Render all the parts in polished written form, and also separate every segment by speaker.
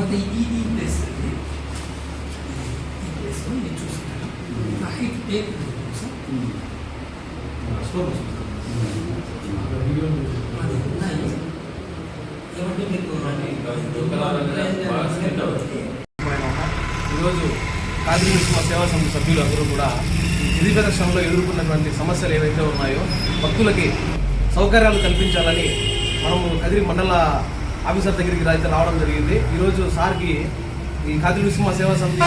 Speaker 1: తర్వాత ఈ ప్లేస్ అండి, ఈ ప్లేస్ మీరు చూస్తున్నాను హైట్ టేక్ సార్ అది ఉన్నాయి ఏమంటే మీకు
Speaker 2: ఈరోజు కాదిరి నృసింహ సేవా సమితి సభ్యులు అందరూ కూడా గిరి ప్రదర్శనలో ఎదుర్కొన్నటువంటి సమస్యలు ఏవైతే ఉన్నాయో భక్తులకి సౌకర్యాలు కల్పించాలని మనము కదిరి మండల ఆఫీసర్ దగ్గరికి అయితే రావడం జరిగింది. ఈరోజు సార్కి ఈ కాదిరి నృసింహ సేవా సమితి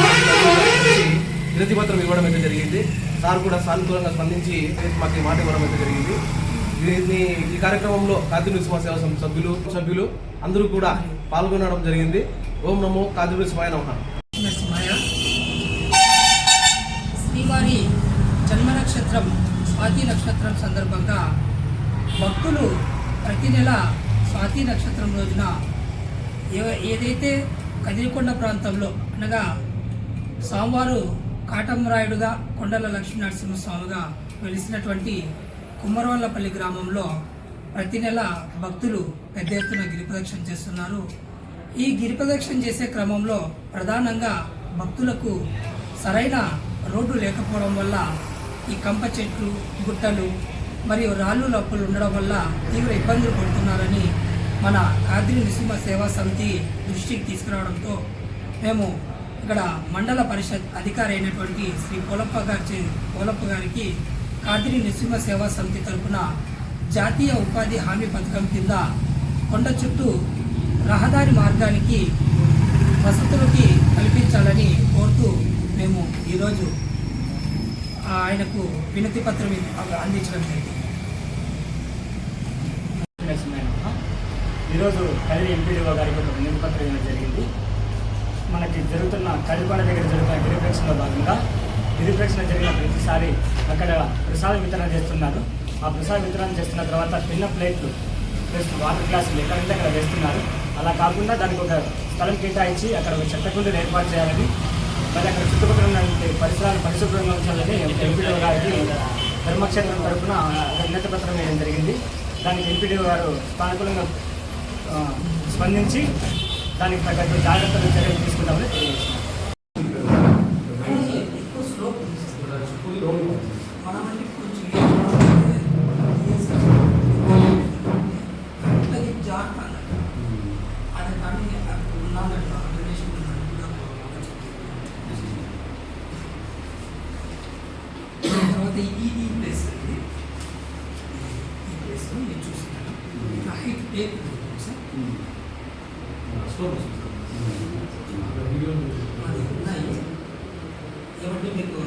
Speaker 2: వినతి పత్రం ఇవ్వడం అయితే జరిగింది. సార్ కూడా సానుకూలంగా స్పందించి మాకు మాట ఇవ్వడం అయితే జరిగింది. దీన్ని ఈ కార్యక్రమంలో కాదిరి నృసింహ సేవా సమితి సభ్యులు అందరూ కూడా పాల్గొనడం జరిగింది. ఓం నమో కాదిరి నృసింహాయ నమః.
Speaker 1: శ్రీవారి జన్మ నక్షత్రం స్వాతి నక్షత్రం సందర్భంగా భక్తులు ప్రతి నెల స్వాతి నక్షత్రం రోజున ఏదైతే కదిరికొండ ప్రాంతంలో అనగా స్వామివారు కాటమరాయుడుగా కొండల లక్ష్మీనరసింహస్వామిగా వెలిసినటువంటి కుమ్మరవల్లపల్లి గ్రామంలో ప్రతి నెల భక్తులు పెద్ద ఎత్తున గిరిప్రదక్షిణ చేస్తున్నారు. ఈ గిరిప్రదక్షిణ చేసే క్రమంలో ప్రధానంగా భక్తులకు సరైన రోడ్డు లేకపోవడం వల్ల ఈ కంప చెట్లు, గుట్టలు మరియు రాళ్ళు లప్పులు ఉండడం వల్ల తీవ్ర ఇబ్బందులు పడుతున్నారని మన కాదిరి నృసింహ సేవా సమితి దృష్టికి తీసుకురావడంతో మేము ఇక్కడ మండల పరిషత్ అధికారి అయినటువంటి శ్రీ పోలప్ప గారికి కాదిరి నృసింహ సేవా సమితి తరఫున జాతీయ ఉపాధి హామీ పథకం కింద కొండ చుట్టూ రహదారి మార్గానికి వసతులకి కల్పించాలని కోరుతూ మేము ఈరోజు ఆయనకు వినతి పత్రం అందించడం జరిగింది.
Speaker 3: ఈరోజు కదిరి ఎంపీడీఓ గారికి ఒక వినతి పత్రం ఇవ్వడం జరిగింది. మనకి జరుగుతున్న కదిరికొండ దగ్గర జరుగుతున్న గిరిప్రదక్షిణలో భాగంగా గిరిప్రదక్షిణ జరిగిన ప్రతిసారి అక్కడ ప్రసాద వితరణ చేస్తున్నారు. ఆ ప్రసాద వితరణ చేస్తున్న తర్వాత చిన్న ప్లేట్లు ప్లస్ వాటర్ గ్లాసులు ఎక్కడంటే అక్కడ వేస్తున్నారు. అలా కాకుండా దానికి ఒక స్థలం కేటాయించి అక్కడ ఒక చెత్తకుండీలు ఏర్పాటు చేయాలని, మరి అక్కడ చుట్టుపక్కల ఉన్న పరిసరాలు పరిశుభ్రంగా ఉంచాలని ఎంపీడీఓ గారికి ధర్మక్షేత్రం తరఫున వినతి పత్రం వేయడం జరిగింది. దానికి ఎంపీడీఓ గారు సానుకూలంగా స్పందించి దానికి తగ్గట్టు జాగ్రత్తలు చర్యలు తీసుకుంటామని తెలియజేస్తున్నారు.
Speaker 1: ఈ ప్లేస్ అండి, ఈ ప్లేస్ మీరు చూస్తున్నాను హైట్ టేక్ సార్ అది ఉన్నాయి ఏమంటే మీకు